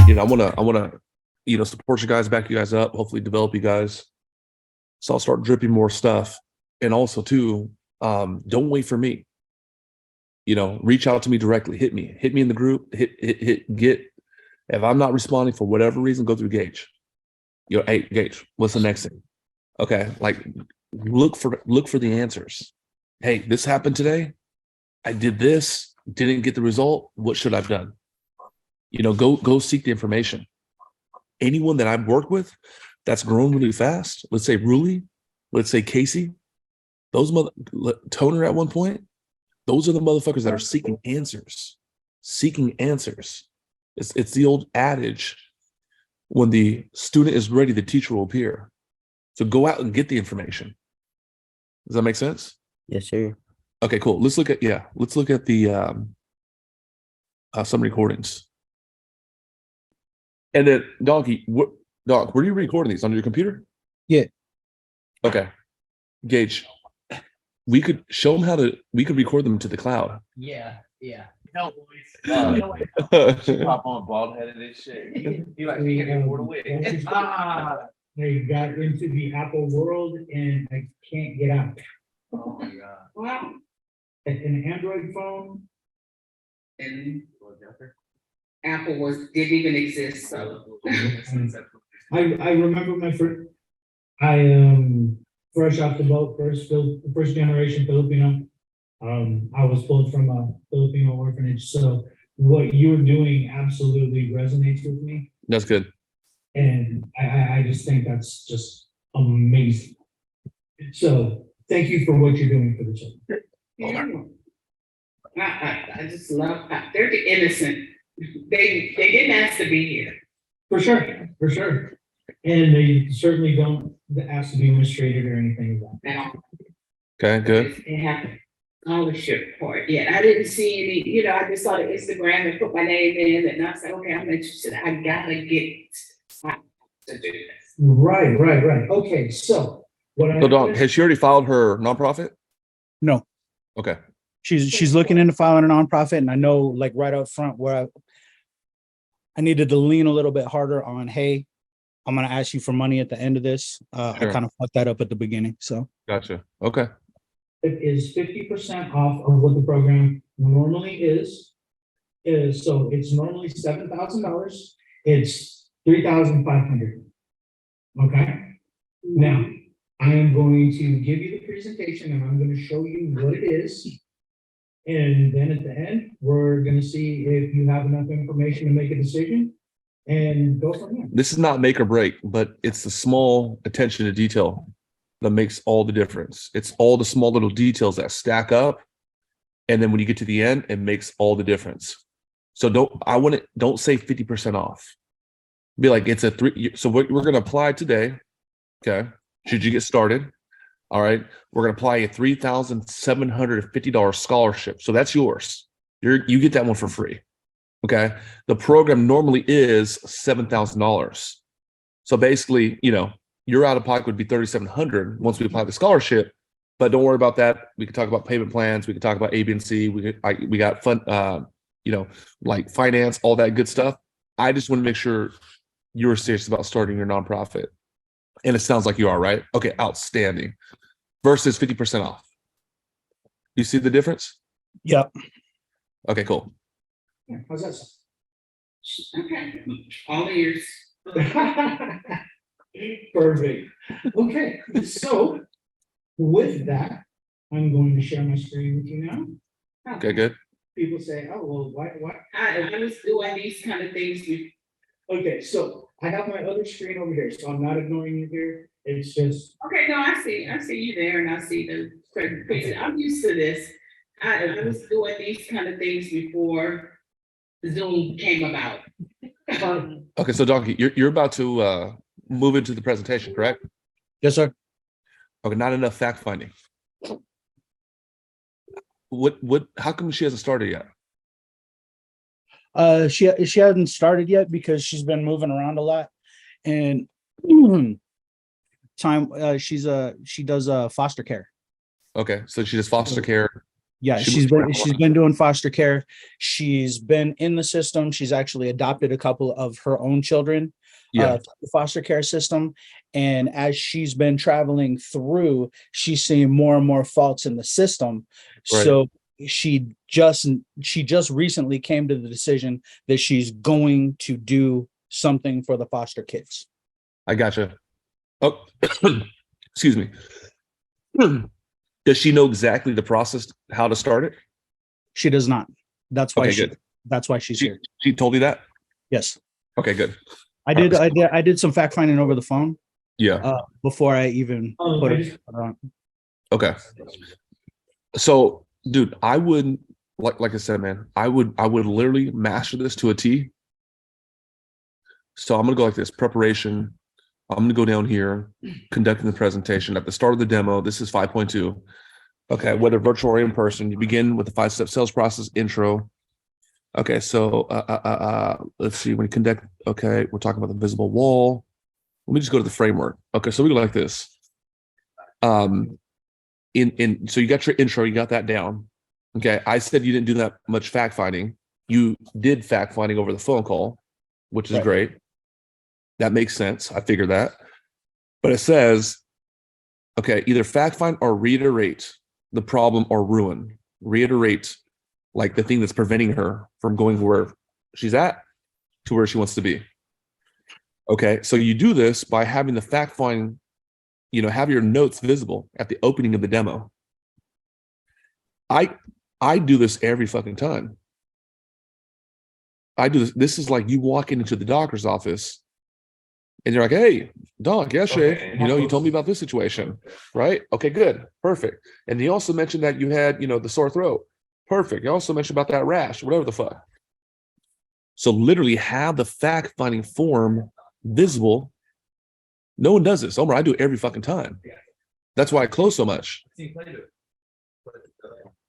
I wanna, support you guys, back you guys up, hopefully develop you guys. So I'll start dripping more stuff. And also too, don't wait for me. Reach out to me directly, hit me in the group, get, if I'm not responding for whatever reason, go through Gage. Hey, Gage, what's the next thing? Okay. Like look for the answers. Hey, this happened today. I did this, didn't get the result. What should I have done? Go seek the information. Anyone that I've worked with that's grown really fast, let's say Ruli, let's say Casey, Toner at one point, those are the motherfuckers that are seeking answers. It's the old adage, when the student is ready, the teacher will appear. So go out and get the information. Does that make sense? Yes, sir. Okay, cool. Let's look at the some recordings. And then Donkey, where are you recording these? On your computer? Yeah. Okay. Gage, we could show them we could record them to the cloud. Yeah. No, pop on bald headed and shit. You like me getting more away. I got into the Apple world and I can't get out. Oh my god. Wow. An Android phone. And Apple didn't even exist. So I remember my first. Fresh off the boat, first generation Filipino. I was pulled from a Filipino orphanage. So what you're doing absolutely resonates with me. That's good. And I just think that's just amazing. So thank you for what you're doing for the children. Yeah. I just love how they're innocent. They didn't ask to be here. For sure. And they certainly don't ask to be mistreated or anything like that. Okay, good. They have scholarship for it yet. I didn't see any, I just saw the Instagram and put my name in and I said, okay, I'm interested. I gotta get to do this. Right. Okay, so Dawn, has she already filed her nonprofit? No. Okay. She's looking into filing a nonprofit, and I know, like, right up front where I needed to lean a little bit harder on, hey, I'm going to ask you for money at the end of this. Sure. I kind of fucked that up at the beginning. So gotcha. Okay. It is 50% off of what the program normally is. So it's normally $7,000. It's $3,500. Okay. Now I am going to give you the presentation and I'm going to show you what it is. And then at the end, we're going to see if you have enough information to make a decision and go from there. This is not make or break, but it's the small attention to detail that makes all the difference. It's all the small little details that stack up. And then when you get to the end, it makes all the difference. So don't say 50% off. Be like, it's a 3. So we're going to apply today. Okay. Should you get started? All right. We're going to apply a $3,750 scholarship. So that's yours. You get that one for free. Okay. The program normally is $7,000. So basically, your out of pocket would be $3,700 once we apply the scholarship. But don't worry about that. We can talk about payment plans. We can talk about A, B, and C. We got fun, like finance, all that good stuff. I just want to make sure you're serious about starting your nonprofit. And it sounds like you are, right? Okay, outstanding. Versus 50% off. You see the difference? Yep. Okay, cool. Yeah, how's that sound? Okay. All ears. Perfect. Okay, so with that, I'm going to share my screen with you now. Okay, good. People say, oh, well, what? I was doing these kind of things. Okay, so I have my other screen over here, so I'm not ignoring you here. It's just. Okay, no, I see you there and I see the presentation. I'm used to this. I was doing these kind of things before Zoom came about. Okay, so Donkey, you're about to move into the presentation, correct? Yes, sir. Okay, not enough fact finding. How come she hasn't started yet? She hasn't started yet because she's been moving around a lot, and she does foster care. Okay, so she does foster care. Yeah, She she's was- been doing foster care. She's been in the system. She's actually adopted a couple of her own children Yeah, through the foster care system. And as she's been traveling through, she's seeing more and more faults in the system. Right. So she just recently came to the decision that she's going to do something for the foster kids. I gotcha. Oh, excuse me. Does she know exactly the process, how to start it? She does not. That's why Okay, good. that's why she's She here. she told you that? Yes. Okay, good. I did some fact finding over the phone Yeah. before I even put I it just- on. Okay. So, dude, I would like I said, man, I would literally master this to a T. So I'm gonna go like this: preparation. I'm gonna go down here, conducting the presentation. At the start of the demo, this is 5.2. Okay, whether virtual or in person, you begin with the 5-step sales process intro. Okay, so let's see. When you conduct, okay, we're talking about the visible wall. Let me just go to the framework. Okay, so we go like this. So you got your intro, you got that down. Okay, I said you didn't do that much fact finding. You did fact finding over the phone call, which is Right. great. That makes sense. I figured that. But it says, okay, either fact find or reiterate the problem or ruin. Reiterate like the thing that's preventing her from going where she's at to where she wants to be. Okay, so you do this by having the fact find, have your notes visible at the opening of the demo. I do this every fucking time. I do this. This is like you walking into the doctor's office and you're like, hey, doc, yeah, Shay, Okay. you told me about this situation, right? Okay, good, perfect. And you also mentioned that you had, the sore throat. Perfect. You also mentioned about that rash, whatever the fuck. So literally have the fact finding form visible. No one does this. Omar, I do it every fucking time. That's why I close so much. See, play it. But,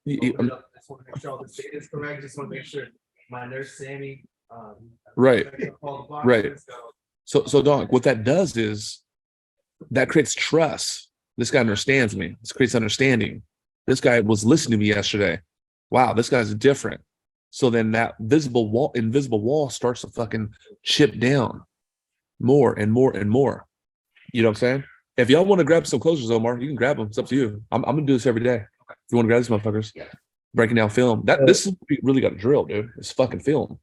You- just want to make sure all the data is correct. Just want to make sure my nurse Sammy. Right. all the Right. boxes, so- So Doc, what that does is that creates trust. This guy understands me. This creates understanding. This guy was listening to me yesterday. Wow, this guy's different. So then that invisible wall starts to fucking chip down more and more and more. You know what I'm saying? If y'all want to grab some closers, Omar, you can grab them. It's up to you. I'm gonna do this every day. If you want to grab these motherfuckers, breaking down film. This is what we really got to drill, dude. It's fucking film.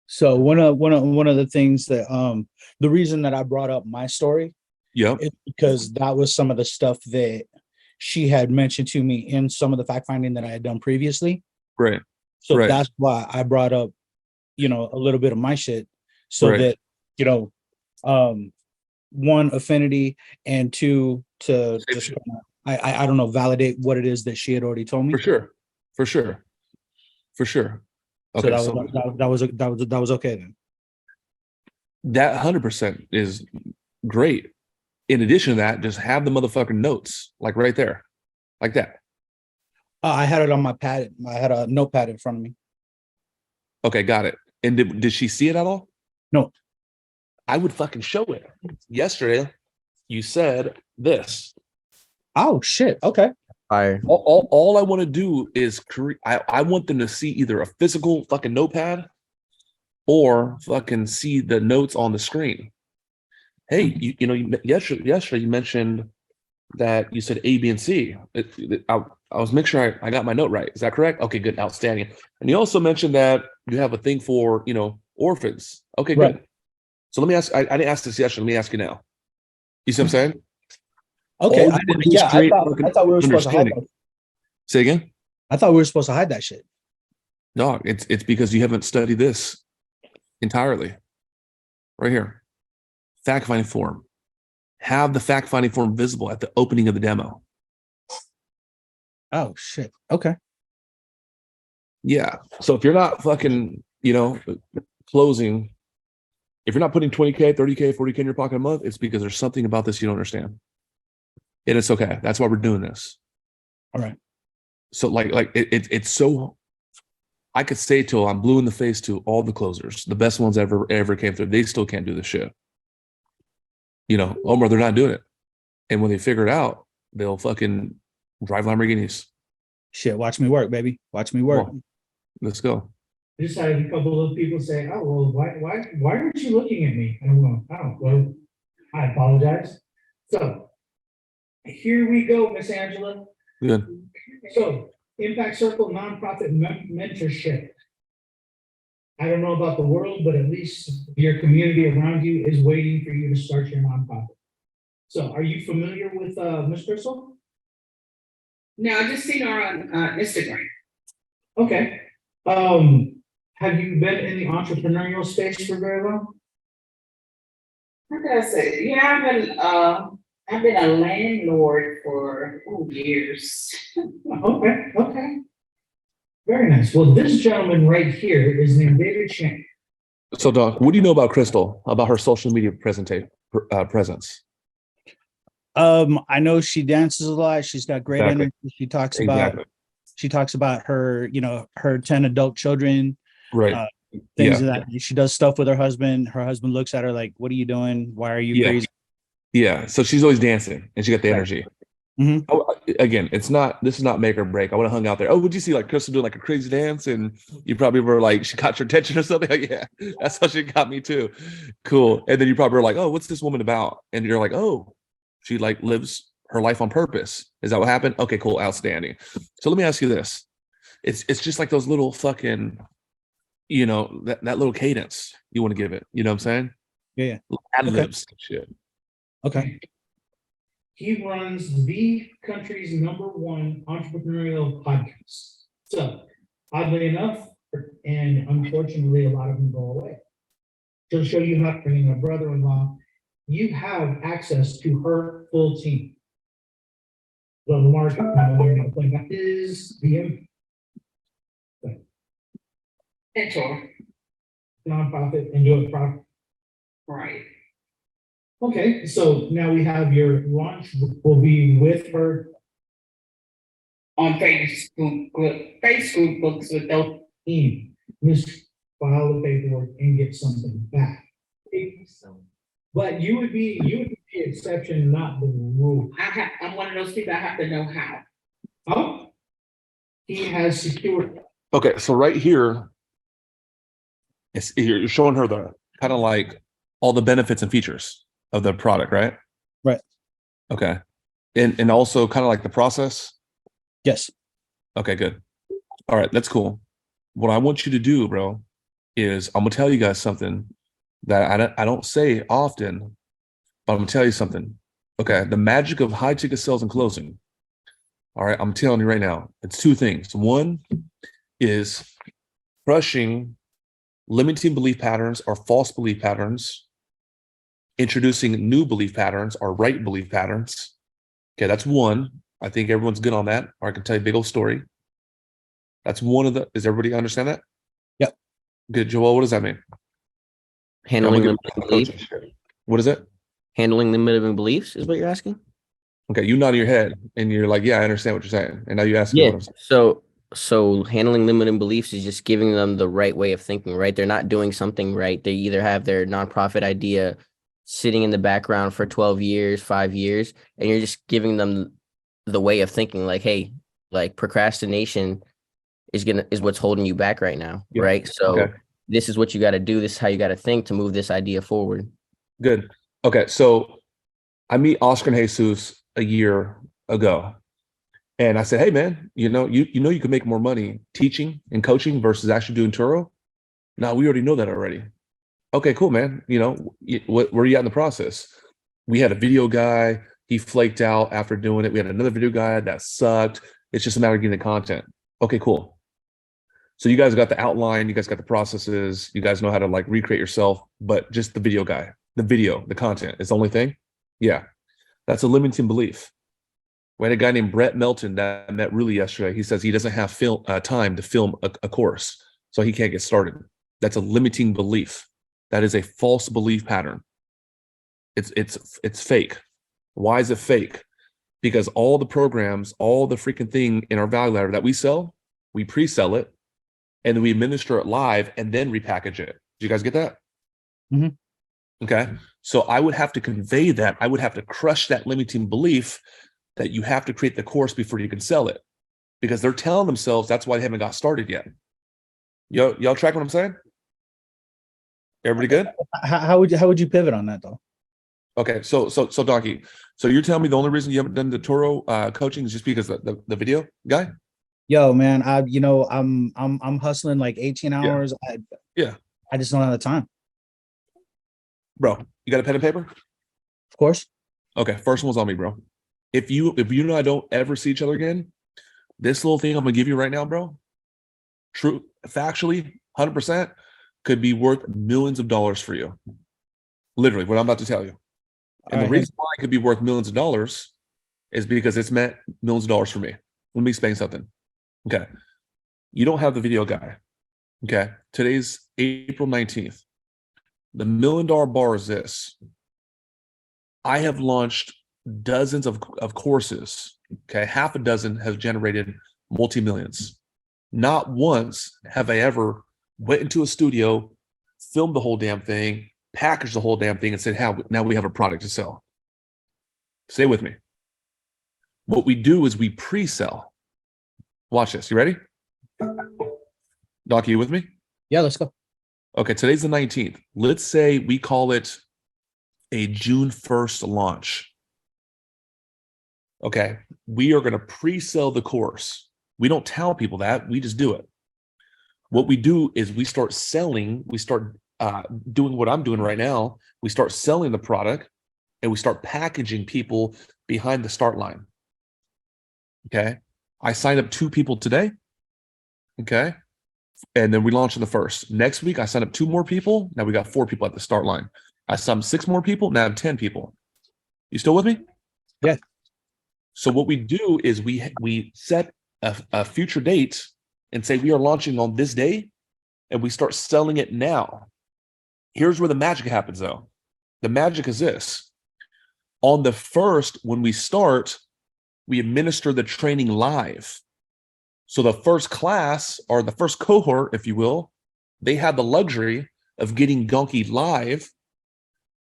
So one of the things that the reason that I brought up my story Yeah. is because that was some of the stuff that she had mentioned to me in some of the fact finding that I had done previously. Right. So Right. that's why I brought up, a little bit of my shit so Right. that, one, affinity, and two, to Same just shit. I don't know, validate what it is that she had already told me. For sure. For sure. For sure. So Okay. that So was okay then. that 100% is great. In addition to that, just have the motherfucking notes like right there, like that. I had it on my pad. I had a notepad in front of me. Okay, got it. And did she see it at all? No. I would fucking show it. Yesterday, you said this. Oh shit. Okay. All I want to do is I want them to see either a physical fucking notepad or fucking see the notes on the screen. Hey, yesterday you mentioned that you said A, B, and C. I was making sure I got my note right. Is that correct? Okay, good, outstanding. And you also mentioned that you have a thing for orphans. Okay, good. Right. So let me ask. I didn't ask this yesterday. Let me ask you now. You see what I'm saying? Okay. All I, you wanna do is yeah, I create thought, fucking I thought we were supposed to hide understanding. that. Say again. I thought we were supposed to hide that shit. No, it's because you haven't studied this entirely. Right here. Fact finding form. Have the fact finding form visible at the opening of the demo. Oh shit. Okay. Yeah. So if you're not fucking, closing, if you're not putting 20K, 30K, 40K in your pocket a month, it's because there's something about this you don't understand. And it's okay. That's why we're doing this. All right. So it's so, I could say till I'm blue in the face to all the closers, the best ones ever came through. They still can't do this shit. Omar, they're not doing it. And when they figure it out, they'll fucking drive Lamborghinis. Shit, watch me work, baby. Watch me work. Come on. Let's go. I just had a couple of people say, oh, well, why aren't you looking at me? And I'm going, oh, well, I apologize. So here we go, Miss Angela. Good. So Impact Circle nonprofit mentorship. I don't know about the world, but at least your community around you is waiting for you to start your nonprofit. So are you familiar with Miss Crystal? No, I just seen her on Instagram. Okay. Have you been in the entrepreneurial space for very long? How can I say? Yeah, I've been a landlord for years. Okay. Very nice. Well, this gentleman right here is named David Shank. So, Doc, what do you know about Crystal, about her social media presence? I know she dances a lot. She's got great Exactly. energy. She talks about her, her 10 adult children, Right. things of that. She does stuff with her husband. Her husband looks at her like, what are you doing? Why are you crazy? Yeah. So she's always dancing and she got the energy. Mhm. Again, this is not make or break. I would have hung out there. Oh, would you see like Crystal doing like a crazy dance? And you probably were like, she caught your attention or something. Like, yeah, that's how she got me too. Cool. And then you probably were like, oh, what's this woman about? And you're like, oh, she like lives her life on purpose. Is that what happened? Okay, cool. Outstanding. So let me ask you this. It's just like those little fucking, that little cadence you want to give it. You know what I'm saying? Yeah. Ad-libs shit. Okay. He runs the country's #1 entrepreneurial podcast. So, oddly enough, and unfortunately, a lot of them go away. To show you how, being a brother-in-law, you have access to her full team. The market is the Mentor. nonprofit and do it properly. Right. Okay, so now we have your launch will be with her. On Facebook books with those. Just file the paperwork and get something back. But you would be the exception, not the rule. I'm one of those people I have to know how. Oh, he has secured. Okay, so right here, you're showing her the kind of like all the benefits and features of the product, right? Right. Okay. And also kind of like the process. Yes. Okay, good. All right, that's cool. What I want you to do, bro, is I'm gonna tell you guys something that I don't say often, but I'm gonna tell you something. Okay, the magic of high ticket sales and closing. All right, I'm telling you right now, it's two things. One is crushing limiting belief patterns or false belief patterns, introducing new belief patterns or right belief patterns. Okay, that's one. I think everyone's good on that. Or I can tell you a big old story. That's one of the, does everybody understand that? Yep. Good. Joel, what does that mean? Handling I'm limiting gonna beliefs. give coaching. What is it? Handling limiting beliefs is what you're asking? Okay, you nod your head and you're like, yeah, I understand what you're saying. And now you ask me what I'm saying. So handling limiting beliefs is just giving them the right way of thinking, right? They're not doing something right. They either have their nonprofit idea sitting in the background for 12 years, 5 years, and you're just giving them the way of thinking like, hey, like procrastination is what's holding you back right now, Yeah. right? So Okay. this is what you got to do. This is how you got to think to move this idea forward. Good. Okay, so I meet Oscar and Jesus a year ago. And I said, hey man, you can make more money teaching and coaching versus actually doing Turo. No, we already know that already. Okay, cool, man. Where are you at in the process? We had a video guy, he flaked out after doing it. We had another video guy that sucked. It's just a matter of getting the content. Okay, cool. So you guys got the outline, you guys got the processes, you guys know how to like recreate yourself, but just the video guy, the content is the only thing. Yeah, that's a limiting belief. We had a guy named Brett Melton that I met really yesterday. He says he doesn't have time to film a course, so he can't get started. That's a limiting belief. That is a false belief pattern. It's fake. Why is it fake? Because all the programs, all the freaking thing in our value ladder that we sell, we pre-sell it, and then we administer it live and then repackage it. Do you guys get that? Mhm. Okay. So I would have to convey that. I would have to crush that limiting belief that you have to create the course before you can sell it. because they're telling themselves that's why they haven't got started yet. Y'all track what I'm saying? Everybody good? How would you pivot on that though? Okay, so Donkey, so you're telling me the only reason you haven't done the Toro coaching is just because the video guy? Yo, man, I'm hustling like 18 hours. Yeah. I just don't have the time. Bro, you got a pen and paper? Of course. Okay, first one's on me, bro. If you and I don't ever see each other again, this little thing I'm gonna give you right now, bro, true, factually, 100% could be worth millions of dollars for you. Literally, what I'm about to tell you. And the reason why it could be worth millions of dollars is because it's meant millions of dollars for me. Let me explain something. Okay. You don't have the video guy. Okay. Today's April 19th. The $1 million bar is this. I have launched dozens of courses. Okay. Half a dozen has generated multi-millions. Not once have I ever went into a studio, filmed the whole damn thing, packaged the whole damn thing, and said, now we have a product to sell. Stay with me. What we do is we pre-sell. Watch this. You ready? Doc, you with me? Yeah, let's go. Okay, today's the 19th. Let's say we call it a June 1st launch. Okay, we are going to pre-sell the course. We don't tell people that, we just do it. What we do is we start selling, we start doing what I'm doing right now. We start selling the product and we start packaging people behind the start line. Okay, I signed up 2 people today. Okay, and then we launched on the 1st. Next week, I signed up 2 more people. Now we got 4 people at the start line. I signed 6 more people. Now I have 10 people. You still with me? Yeah. So what we do is we set a future date and say we are launching on this day, and we start selling it now. Here's where the magic happens, though. The magic is this. On the 1st, when we start, we administer the training live. So the first class, or the first cohort, if you will, they have the luxury of getting Donkey live,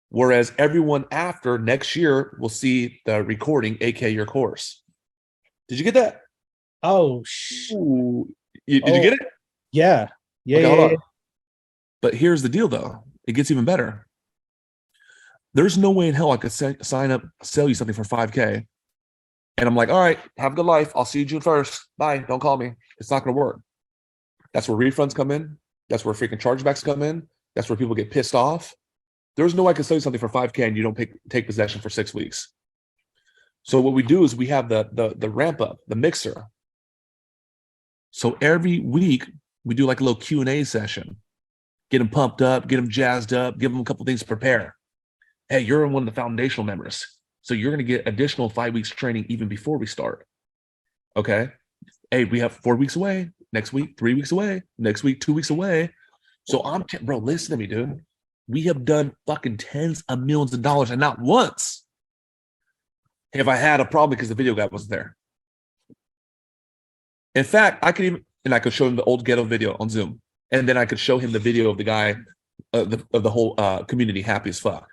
whereas everyone after next year will see the recording, aka your course. Did you get that? Oh, Did you get it? Yeah. Yeah. Okay, Yeah, hold on. yeah. But here's the deal, though. It gets even better. There's no way in hell I could sign up, sell you something for $5K. And I'm like, all right, have a good life. I'll see you June 1st. Bye. Don't call me. It's not going to work. That's where refunds come in. That's where freaking chargebacks come in. That's where people get pissed off. There's no way I can sell you something for $5K and you don't take possession for 6 weeks. So what we do is we have the ramp up, the mixer. So every week we do like a little Q&A session. Get them pumped up, get them jazzed up, give them a couple things to prepare. Hey, you're one of the foundational members. So you're going to get additional 5 weeks training even before we start. Okay. Hey, we have 4 weeks away. Next week, 3 weeks away. Next week, 2 weeks away. So bro, listen to me, dude. We have done fucking tens of millions of dollars, and not once have I had a problem because the video guy wasn't there. In fact, I could show him the old ghetto video on Zoom, and then I could show him the video of the guy, of the whole community happy as fuck.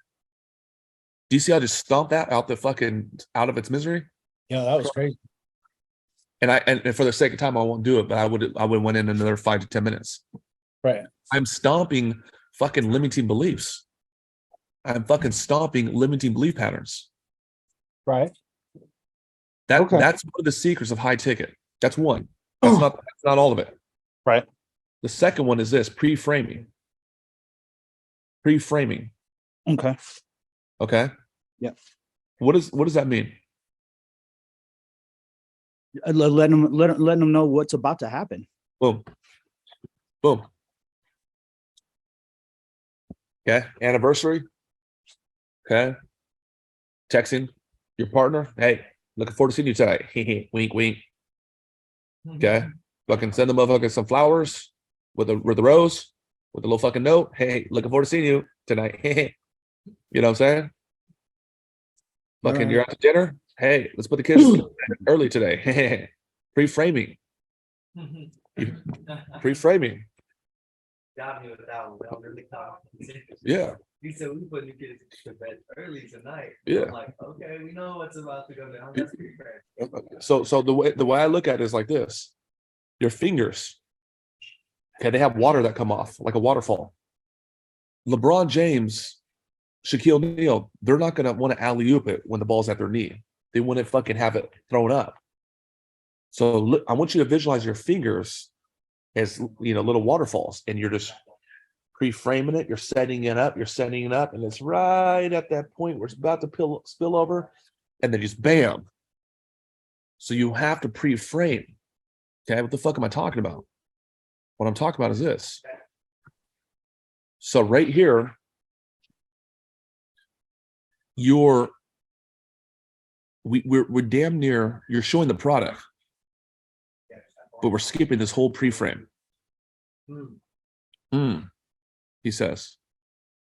Do you see how I just stomped that out of its misery? Yeah, that was crazy. And for the sake of time, I won't do it, but I would went in another 5 to 10 minutes. Right. I'm stomping fucking limiting beliefs. I'm fucking stomping limiting belief patterns. Right. That's one of the secrets of high ticket. That's one. That's not all of it. Right. The second one is this: pre-framing. Pre-framing. Okay. Okay. Yeah. What does that mean? Letting them know what's about to happen. Boom. Boom. Okay. Anniversary. Okay. Texting your partner. Hey, looking forward to seeing you tonight. Wink, wink. Okay. Fucking send the motherfucker some flowers with a rose, with a little fucking note. Hey, looking forward to seeing you tonight. You know what I'm saying? Fucking, you're out to dinner. Hey, let's put the kids to bed early today. Pre-framing. Pre-framing. Got me with that one. Yeah. He said we put the kids to bed early tonight. Yeah. I'm like, okay, we know what's about to go down. That's pretty fair. So the way I look at it is like this: your fingers, okay, they have water that come off like a waterfall. LeBron James, Shaquille O'Neal, they're not gonna want to alley-oop it when the ball's at their knee. They want to fucking have it thrown up. So look, I want you to visualize your fingers as, you know, little waterfalls, and you're just pre-framing it, you're setting it up, and it's right at that point where it's about to spill over, and then just bam. So you have to pre-frame. Okay, what the fuck am I talking about? What I'm talking about is this. So right here, we're damn near, you're showing the product, but we're skipping this whole pre-frame. He says,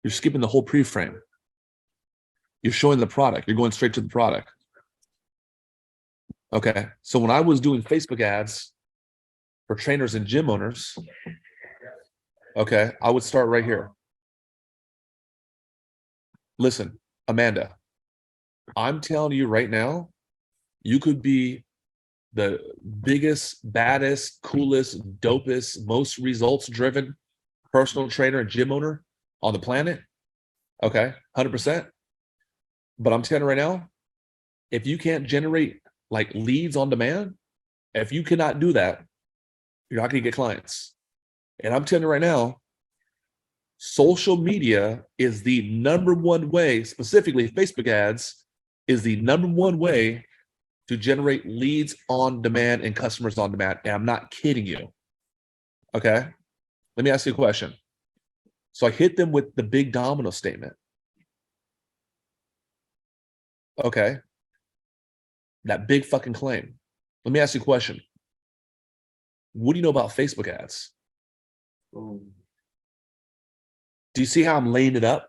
you're skipping the whole pre-frame. You're showing the product. You're going straight to the product. Okay. So when I was doing Facebook ads for trainers and gym owners, okay, I would start right here. Listen, Amanda, I'm telling you right now, you could be the biggest, baddest, coolest, dopest, most results-driven personal trainer and gym owner on the planet. Okay, 100%. But I'm telling you right now, if you can't generate like leads on demand, if you cannot do that, you're not going to get clients. And I'm telling you right now, social media is the number one way, specifically Facebook ads, is the number one way to generate leads on demand and customers on demand. And I'm not kidding you. Okay. Let me ask you a question. So I hit them with the big domino statement. Okay. That big fucking claim. Let me ask you a question. What do you know about Facebook ads? Do you see how I'm laying it up?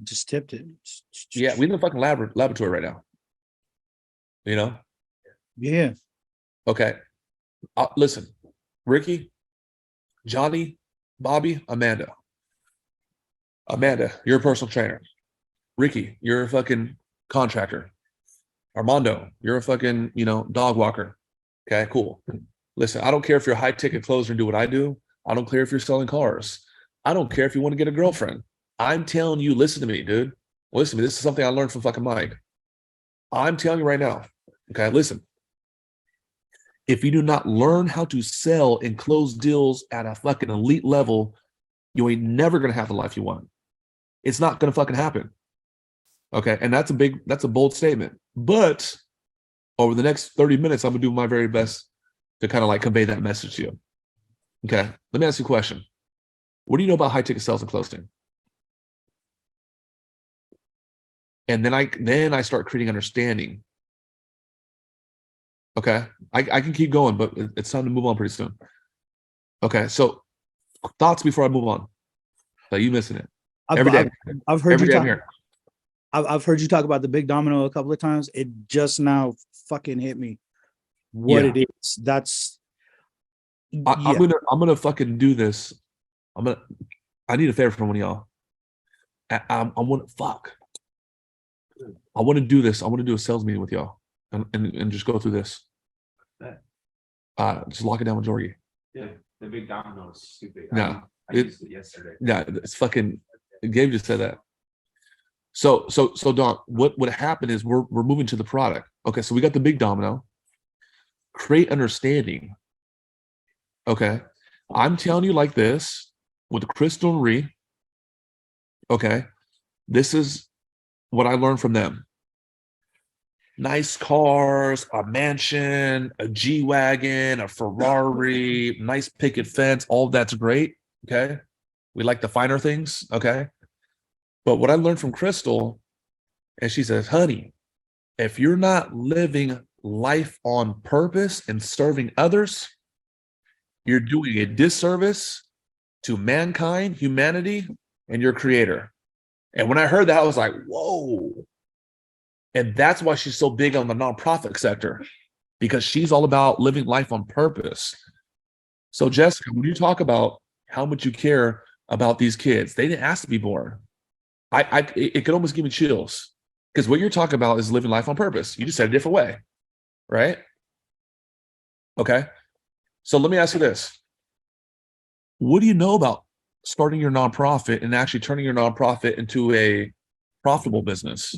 Just tipped it. Yeah, we're in the fucking laboratory right now. You know? Yeah. Okay. Listen, Ricky, Johnny, Bobby, Amanda. Amanda, you're a personal trainer. Ricky, you're a fucking contractor. Armando, you're a fucking, dog walker. Okay, cool. Listen, I don't care if you're a high ticket closer and do what I do. I don't care if you're selling cars. I don't care if you want to get a girlfriend. I'm telling you, listen to me, dude. Listen to me. This is something I learned from fucking Mike. I'm telling you right now. Okay, listen. If you do not learn how to sell and close deals at a fucking elite level, you ain't never gonna have the life you want. It's not gonna fucking happen. Okay, and that's a bold statement. But over the next 30 minutes, I'm gonna do my very best to kind of like convey that message to you. Okay, let me ask you a question. What do you know about high ticket sales and closing? And then I start creating understanding. Okay, I can keep going, but it's time to move on pretty soon. Okay, so thoughts before I move on. Are you missing it? Every day. I've heard Every you day talk. I'm here. I've heard you talk about the big domino a couple of times. It just now fucking hit me what Yeah. it is. That's I'm gonna fucking do this. I need a favor from one of y'all. I want to do this. I want to do a sales meeting with y'all and just go through this. Just lock it down with Jorgie. Yeah, the big domino is stupid. No, I used it yesterday. Yeah, it's fucking. Gabe just said that. So Don, what happened is we're moving to the product. Okay, so we got the big domino. Create understanding. Okay, I'm telling you like this with Crystal and Ree. Okay, this is what I learned from them. Nice cars, a mansion, a G-Wagon, a Ferrari, nice picket fence, all that's great. Okay, we like the finer things. Okay, but what I learned from Crystal, and she says, honey, if you're not living life on purpose and serving others, you're doing a disservice to mankind, humanity, and your creator. And when I heard that, I was like, whoa. And that's why she's so big on the nonprofit sector, because she's all about living life on purpose. So Jessica, when you talk about how much you care about these kids. They didn't ask to be born. It could almost give me chills because what you're talking about is living life on purpose. You just said a different way, right? Okay. So let me ask you this. What do you know about starting your nonprofit and actually turning your nonprofit into a profitable business?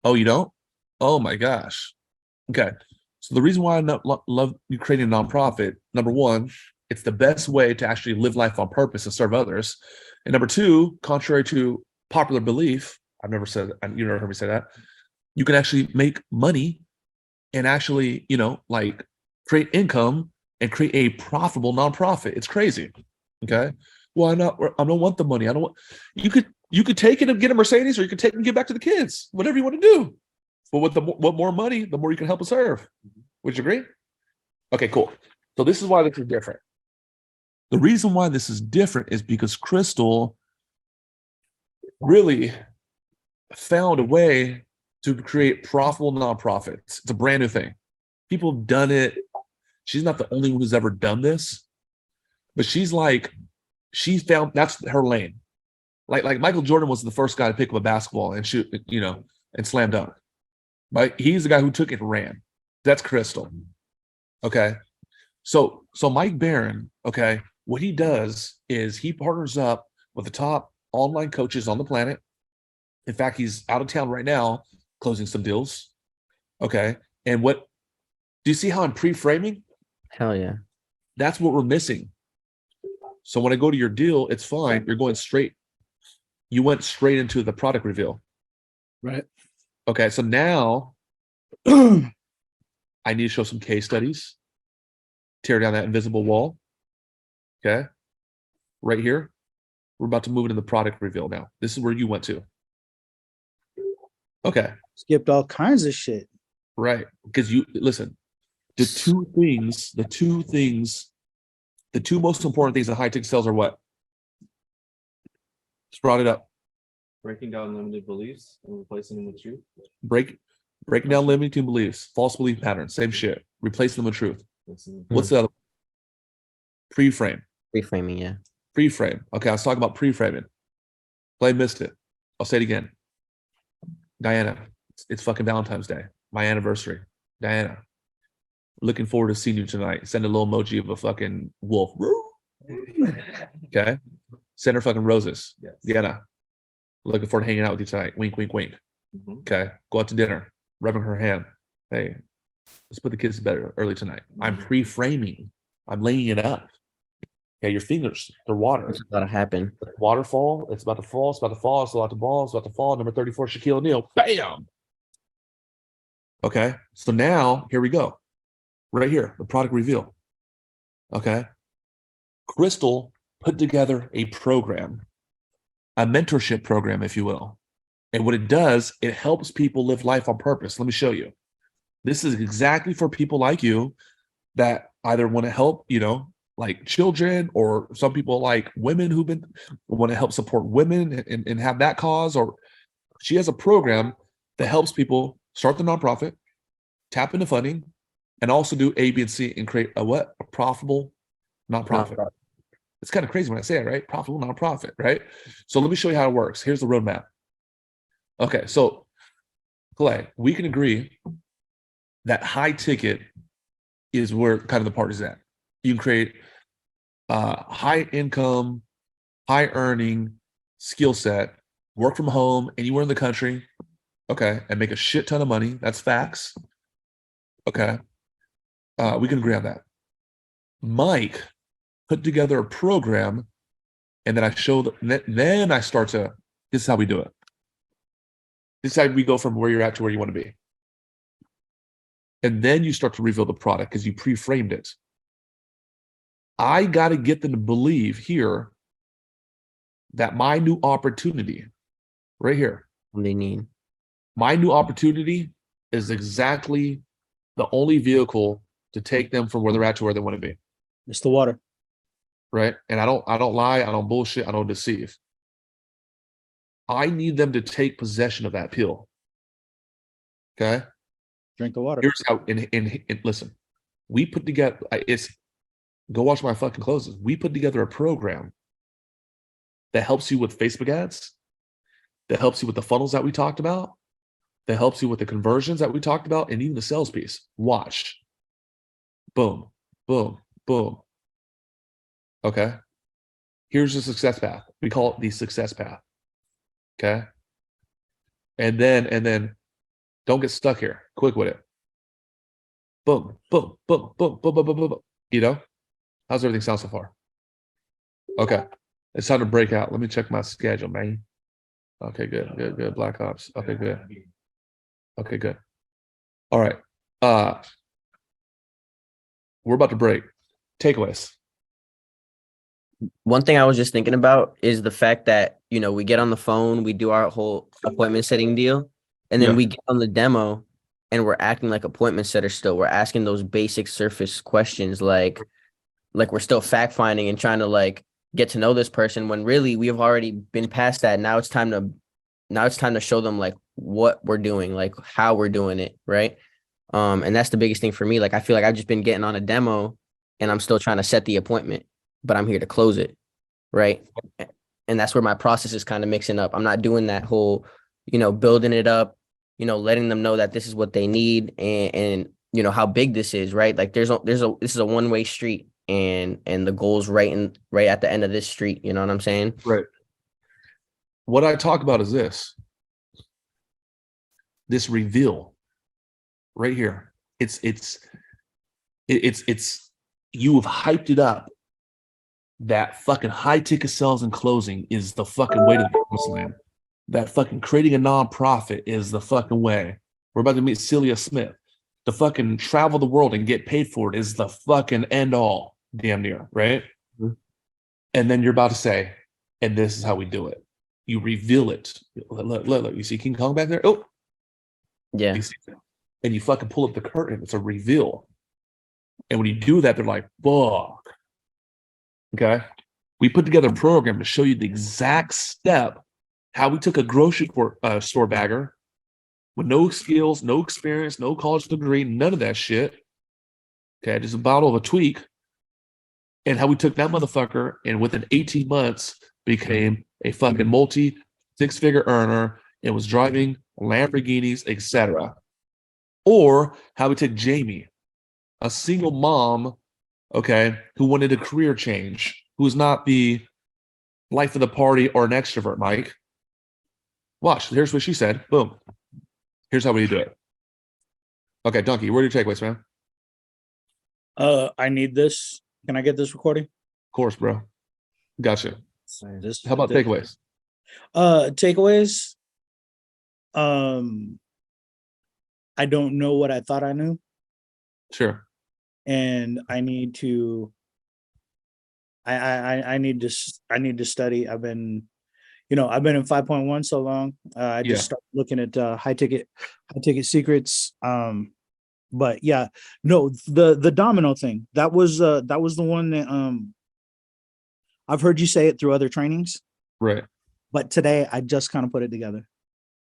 Oh, you don't? Oh my gosh. Okay. So the reason why I love you creating a nonprofit, number one, it's the best way to actually live life on purpose and serve others. And number two, contrary to popular belief, I've never said, you never heard me say that, you can actually make money and actually, like create income and create a profitable nonprofit. It's crazy. Okay. Well, I don't want the money. I don't want, you could take it and get a Mercedes, or you could take it and give back to the kids, whatever you want to do. But what more money, the more you can help and serve. Would you agree? Okay, cool. So this is why this is different. The reason why this is different is because Crystal really found a way to create profitable nonprofits. It's a brand new thing. People have done it. She's not the only one who's ever done this, but she found that's her lane. Like Michael Jordan was the first guy to pick up a basketball and shoot, and slam dunk. But he's the guy who took it and ran. That's Crystal. Okay. So Mike Barron, okay, what he does is he partners up with the top online coaches on the planet. In fact, he's out of town right now closing some deals. Okay. And do you see how I'm pre-framing? Hell yeah. That's what we're missing. So when I go to your deal, it's fine. You're going straight. You went straight into the product reveal. Right. Okay. So now I need to show some case studies. Tear down that invisible wall. Okay. Right here. We're about to move into the product reveal now. This is where you went to. Okay. Skipped all kinds of shit. Right. Because listen, the two most important things in high-tech sales are what? Just brought it up. Breaking down limited beliefs and replacing them with truth. Breaking down limiting beliefs, false belief patterns, same shit. Replace them with truth. What's the other? Pre-frame. Reframing, yeah. Pre-frame. Okay, I was talking about pre-framing. Clay missed it. I'll say it again. Diana, it's fucking Valentine's Day. My anniversary. Diana, looking forward to seeing you tonight. Send a little emoji of a fucking wolf. Okay? Send her fucking roses. Yes. Diana, looking forward to hanging out with you tonight. Wink, wink, wink. Mm-hmm. Okay? Go out to dinner. Rubbing her hand. Hey, let's put the kids to bed early tonight. I'm pre-framing. I'm laying it up. Okay, your fingers, they're water. It's about to happen. Waterfall, it's about to fall, it's about to fall, it's about to fall, it's about to fall. Number 34, Shaquille O'Neal. Bam! Okay, so now, here we go. Right here, the product reveal. Okay. Crystal put together a program, a mentorship program, if you will. And what it does, it helps people live life on purpose. Let me show you. This is exactly for people like you that either want to help, like children, or some people like women who want to help support women and have that cause. Or she has a program that helps people start the nonprofit, tap into funding, and also do A, B, and C and create a profitable nonprofit. It's kind of crazy when I say it, right? Profitable nonprofit, right? So let me show you how it works. Here's the roadmap. Okay, so Clay, we can agree that high ticket is where kind of the party's at. You can create high income, high earning skill set, work from home anywhere in the country, okay, and make a shit ton of money. That's facts. Okay. We can agree on that. Mike put together a program, and then then I start to, this is how we do it. This is how we go from where you're at to where you want to be. And then you start to reveal the product because you pre-framed it. I got to get them to believe here that my new opportunity, right here, They need. my new opportunity is exactly the only vehicle to take them from where they're at to where they want to be. It's the water. Right? And I don't lie, I don't bullshit, I don't deceive. I need them to take possession of that pill. Okay? Drink the water. Here's how, and listen, we put together, go watch my fucking closes. We put together a program that helps you with Facebook ads, that helps you with the funnels that we talked about, that helps you with the conversions that we talked about, and even the sales piece. Watch. Boom, boom, boom. Okay. Here's the success path. We call it the success path. Okay. And then don't get stuck here. Quick with it. Boom, boom, boom, boom, boom, boom, boom, boom, boom. You know? How's everything sound so far? Okay. It's time to break out. Let me check my schedule, man. Okay, good, good, good. Black Ops. Okay, good. Okay, good. All right. We're about to break. Takeaways. One thing I was just thinking about is the fact that, you know, we get on the phone, we do our whole appointment setting deal, and then Yeah. we get on the demo and we're acting like appointment setters still. We're asking those basic surface questions like we're still fact finding and trying to like get to know this person when really we have already been past that. Now it's time to show them like what we're doing, like how we're doing it, right? And that's the biggest thing for me. Like I feel like I've just been getting on a demo and I'm still trying to set the appointment, but I'm here to close it, right? And that's where my process is kind of mixing up. I'm not doing that whole, you know, building it up, you know, letting them know that this is what they need and you know how big this is, right? Like this is a one-way street and the goal's right at the end of this street. You know what I'm saying? Right. What I talk about is this reveal right here. It's you have hyped it up. That fucking high ticket sales and closing is the fucking way to the promised land. That fucking creating a nonprofit is the fucking way. We're about to meet Celia Smith. The fucking travel the world and get paid for it is the fucking end all, damn near, right? Mm-hmm. And then you're about to say, and this is how we do it. You reveal it. Look, you see King Kong back there? Oh, yeah. You see that? And you fucking pull up the curtain. It's a reveal. And when you do that, they're like, fuck. Okay. We put together a program to show you the exact step how we took a grocery store bagger with no skills, no experience, no college degree, none of that shit. Okay. Just a bottle of a tweak. And how we took that motherfucker and within 18 months became a fucking multi six-figure earner and was driving Lamborghinis, etc. Or how we took Jamie, a single mom, okay, who wanted a career change, who's not the life of the party or an extrovert, Mike. Watch, here's what she said. Boom. Here's how we do it. Okay, Donkey, what are your takeaways, man? I need this. Can I get this recording? Of course, bro. Gotcha. This, How about takeaways? Takeaways. I don't know what I thought I knew. Sure. And I need to I need to study. I've been in 5.1 so long. I just started looking at high ticket secrets. But yeah, no, the domino thing, that was the one that I've heard you say it through other trainings. Right. But today I just kind of put it together.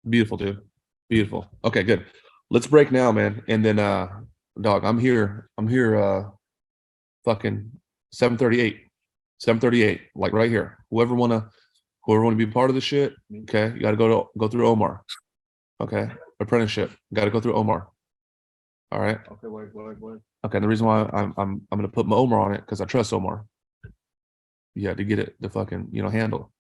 Beautiful, dude. Beautiful. Okay, good. Let's break now, man. And then dog, I'm here fucking 7:38, like right here. Whoever wanna be part of the shit, okay, you gotta go through Omar. Okay, apprenticeship, gotta go through Omar. All right. Okay, wait. Okay, the reason why I'm gonna put my Omar on it because I trust Omar. Yeah, to get it the fucking handle.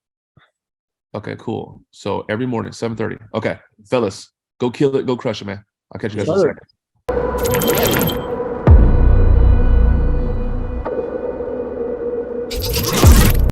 Okay, cool. So every morning 7:30. Okay, fellas, go kill it, go crush it, man. I'll catch you guys in a second.